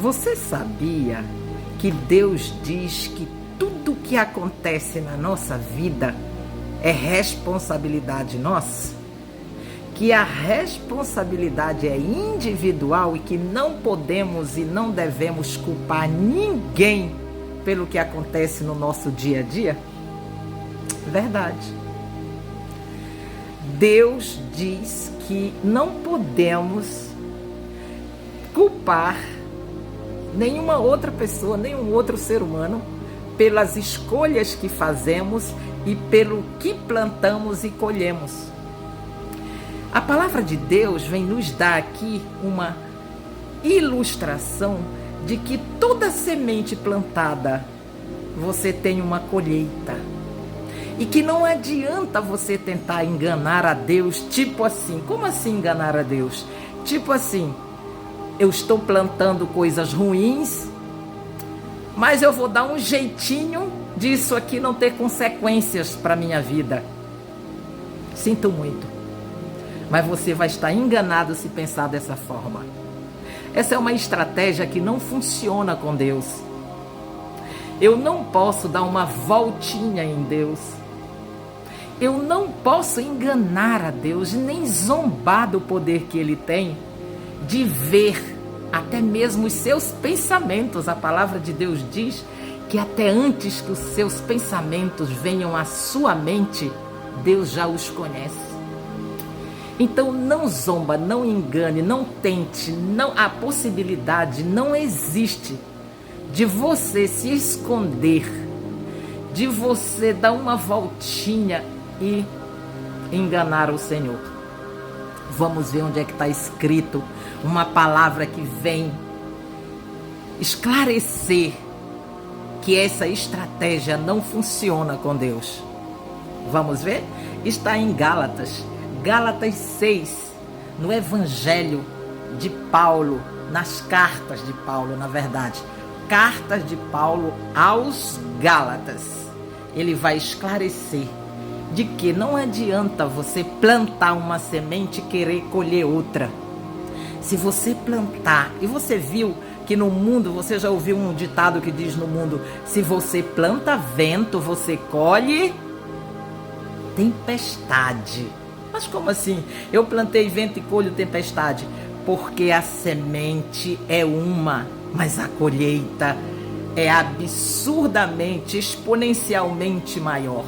Você sabia que Deus diz que tudo que acontece na nossa vida é responsabilidade nossa? Que a responsabilidade é individual e que não podemos e não devemos culpar ninguém pelo que acontece no nosso dia a dia? Verdade. Deus diz que não podemos culpar nenhuma outra pessoa, nenhum outro ser humano pelas escolhas que fazemos e pelo que plantamos e colhemos. A palavra de Deus vem nos dar aqui uma ilustração de que toda semente plantada você tem uma colheita. E que não adianta você tentar enganar a Deus, tipo assim. Como assim enganar a Deus? Tipo assim, eu estou plantando coisas ruins, mas eu vou dar um jeitinho disso aqui não ter consequências para a minha vida. Sinto muito, mas você vai estar enganado se pensar dessa forma. Essa é uma estratégia que não funciona com Deus. Eu não posso dar uma voltinha em Deus. Eu não posso enganar a Deus, nem zombar do poder que Ele tem de ver até mesmo os seus pensamentos. A palavra de Deus diz que até antes que os seus pensamentos venham à sua mente, Deus já os conhece. Então não zomba, não engane, não tente, não, a possibilidade não existe de você se esconder, de você dar uma voltinha e enganar o Senhor. Vamos ver onde é que está escrito uma palavra que vem esclarecer que essa estratégia não funciona com Deus. Vamos ver? Está em Gálatas 6, no Evangelho de Paulo, nas cartas de Paulo, na verdade. Cartas de Paulo aos Gálatas. Ele vai esclarecer de que não adianta você plantar uma semente e querer colher outra. Se você plantar, e você viu que no mundo, você já ouviu um ditado que diz no mundo, se você planta vento, você colhe tempestade. Mas como assim? Eu plantei vento e colho tempestade? Porque a semente é uma, mas a colheita é absurdamente, exponencialmente maior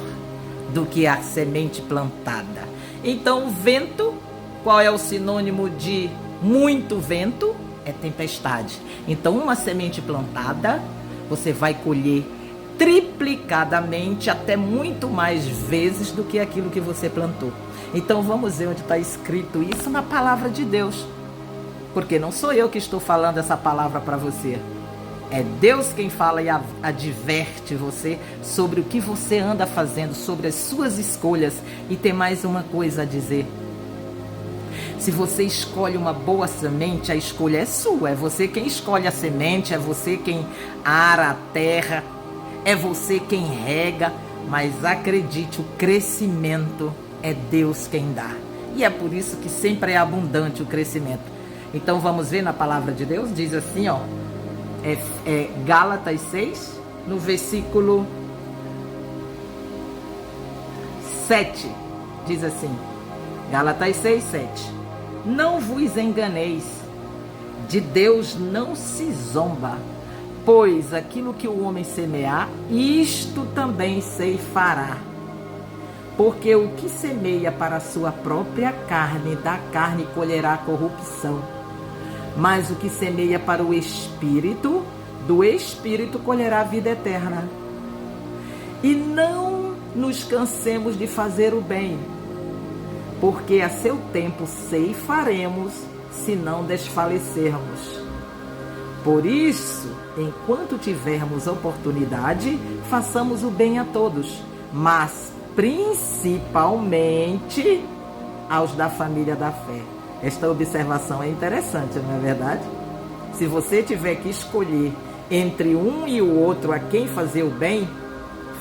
do que a semente plantada. Então, vento, qual é o sinônimo de muito vento? É tempestade. Então, uma semente plantada, você vai colher triplicadamente, até muito mais vezes do que aquilo que você plantou. Então, vamos ver onde está escrito isso na palavra de Deus. Porque não sou eu que estou falando essa palavra para você. É Deus quem fala e adverte você sobre o que você anda fazendo, sobre as suas escolhas. E tem mais uma coisa a dizer. Se você escolhe uma boa semente, a escolha é sua. É você quem escolhe a semente, é você quem ara a terra, é você quem rega. Mas acredite, o crescimento é Deus quem dá. E é por isso que sempre é abundante o crescimento. Então vamos ver na palavra de Deus, diz assim, ó. Gálatas 6, no versículo 7, diz assim, Gálatas 6, 7. Não vos enganeis, de Deus não se zomba, pois aquilo que o homem semear, isto também ceifará. Porque o que semeia para a sua própria carne, da carne colherá corrupção. Mas o que semeia para o Espírito, do Espírito colherá a vida eterna. E não nos cansemos de fazer o bem, porque a seu tempo ceifaremos, se não desfalecermos. Por isso, enquanto tivermos oportunidade, façamos o bem a todos, mas principalmente aos da família da fé. Esta observação é interessante, não é verdade? Se você tiver que escolher entre um e o outro a quem fazer o bem,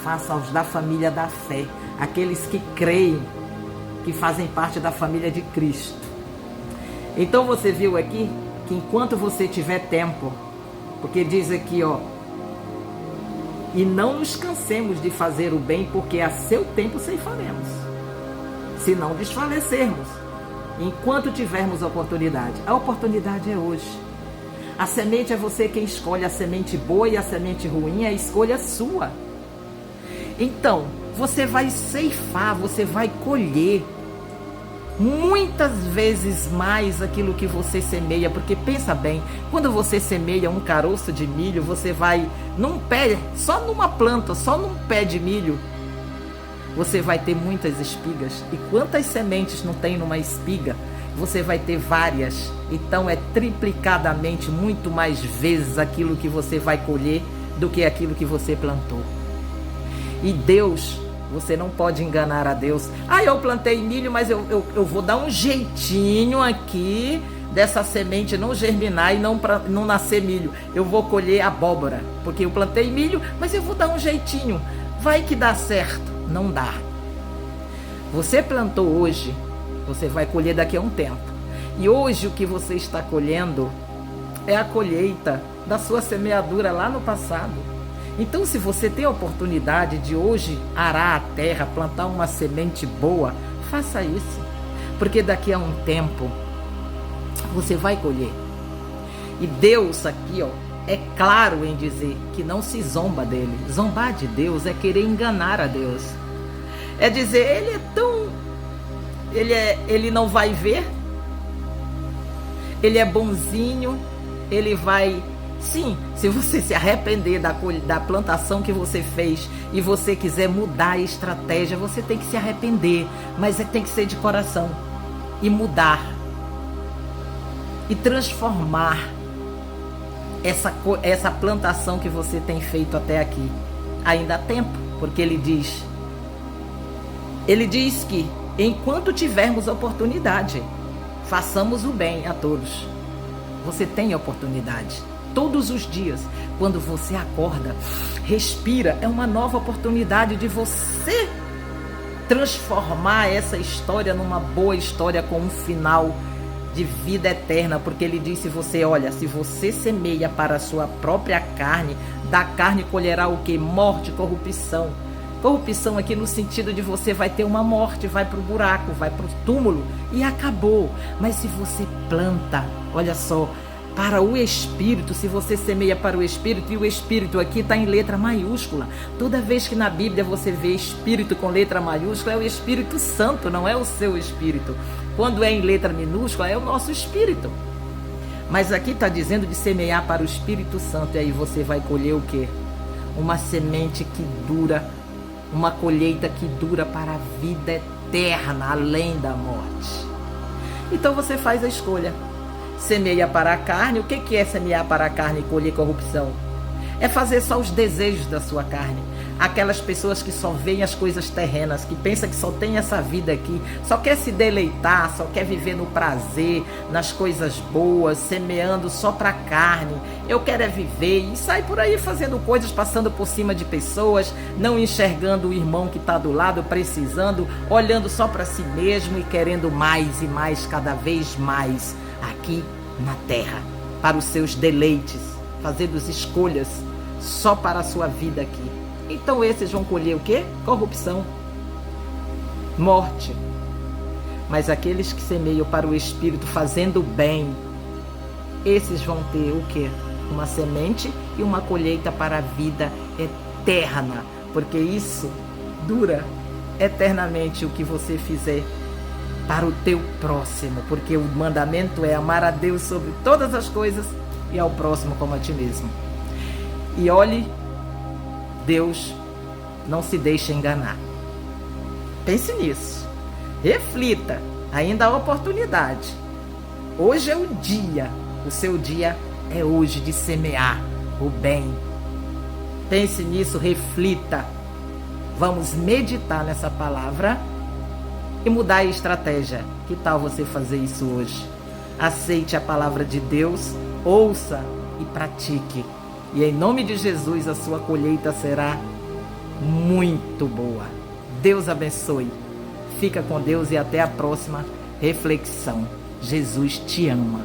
faça aos da família da fé, aqueles que creem, que fazem parte da família de Cristo. Então você viu aqui que enquanto você tiver tempo, Porque diz aqui, ó, e não nos cansemos de fazer o bem, porque a seu tempo ceifaremos, se não desfalecermos, enquanto tivermos oportunidade. A oportunidade é hoje. A semente é você quem escolhe, a semente boa e a semente ruim é a escolha sua. Então, você vai ceifar, você vai colher muitas vezes mais aquilo que você semeia, porque pensa bem, quando você semeia um caroço de milho, você vai num pé, só numa planta, só num pé de milho, você vai ter muitas espigas. E quantas sementes não tem numa espiga? Você vai ter várias. Então é triplicadamente muito mais vezes aquilo que você vai colher do que aquilo que você plantou. E Deus, você não pode enganar a Deus. Ah, eu plantei milho, mas eu vou dar um jeitinho aqui dessa semente não germinar e não nascer milho. Eu vou colher abóbora, porque eu plantei milho, mas eu vou dar um jeitinho. Vai que dá certo. Não dá. Você plantou hoje, você vai colher daqui a um tempo. E hoje o que você está colhendo é a colheita da sua semeadura lá no passado. Então, se você tem a oportunidade de hoje arar a terra, plantar uma semente boa, faça isso. Porque daqui a um tempo você vai colher. E Deus aqui, ó, é claro em dizer que não se zomba dele. Zombar de Deus é querer enganar a Deus. É dizer, ele é tão... Ele não vai ver. Ele é bonzinho. Ele vai... Sim, se você se arrepender da plantação que você fez e você quiser mudar a estratégia, você tem que se arrepender. Mas tem que ser de coração. E mudar. E transformar essa plantação que você tem feito até aqui. Ainda há tempo, porque ele diz que enquanto tivermos oportunidade, façamos o bem a todos. Você tem oportunidade todos os dias. Quando você acorda, respira, é uma nova oportunidade de você transformar essa história numa boa história com um final de vida eterna, porque ele disse, se você semeia para a sua própria carne, da carne colherá o que? Morte, corrupção. Corrupção aqui no sentido de você vai ter uma morte, vai para o buraco, vai para o túmulo e acabou. Mas se você planta, olha só, para o Espírito, se você semeia para o Espírito, e o Espírito aqui está em letra maiúscula. Toda vez que na Bíblia você vê Espírito com letra maiúscula, é o Espírito Santo, não é o seu Espírito. Quando é em letra minúscula, é o nosso Espírito. Mas aqui está dizendo de semear para o Espírito Santo, e aí você vai colher o quê? Uma semente que dura, uma colheita que dura para a vida eterna, além da morte. Então você faz a escolha. Semeia para a carne. O que é semear para a carne e colher corrupção? É fazer só os desejos da sua carne. Aquelas pessoas que só veem as coisas terrenas, que pensam que só tem essa vida aqui, só quer se deleitar, só quer viver no prazer, nas coisas boas, semeando só para a carne. Eu quero é viver, e sai por aí fazendo coisas, passando por cima de pessoas, não enxergando o irmão que está do lado, precisando, olhando só para si mesmo e querendo mais e mais, cada vez mais, aqui na terra, para os seus deleites, fazendo escolhas só para a sua vida aqui. Então esses vão colher o quê? Corrupção, morte. Mas aqueles que semeiam para o Espírito fazendo bem, esses vão ter o quê? Uma semente e uma colheita para a vida eterna. Porque isso dura eternamente, o que você fizer para o teu próximo. Porque o mandamento é amar a Deus sobre todas as coisas e ao próximo como a ti mesmo. E olhe, Deus não se deixa enganar. Pense nisso. Reflita. Ainda há oportunidade. Hoje é o dia. O seu dia é hoje de semear o bem. Pense nisso, reflita. Vamos meditar nessa palavra e mudar a estratégia. Que tal você fazer isso hoje? Aceite a palavra de Deus, ouça e pratique. E em nome de Jesus, a sua colheita será muito boa. Deus abençoe. Fica com Deus e até a próxima reflexão. Jesus te ama.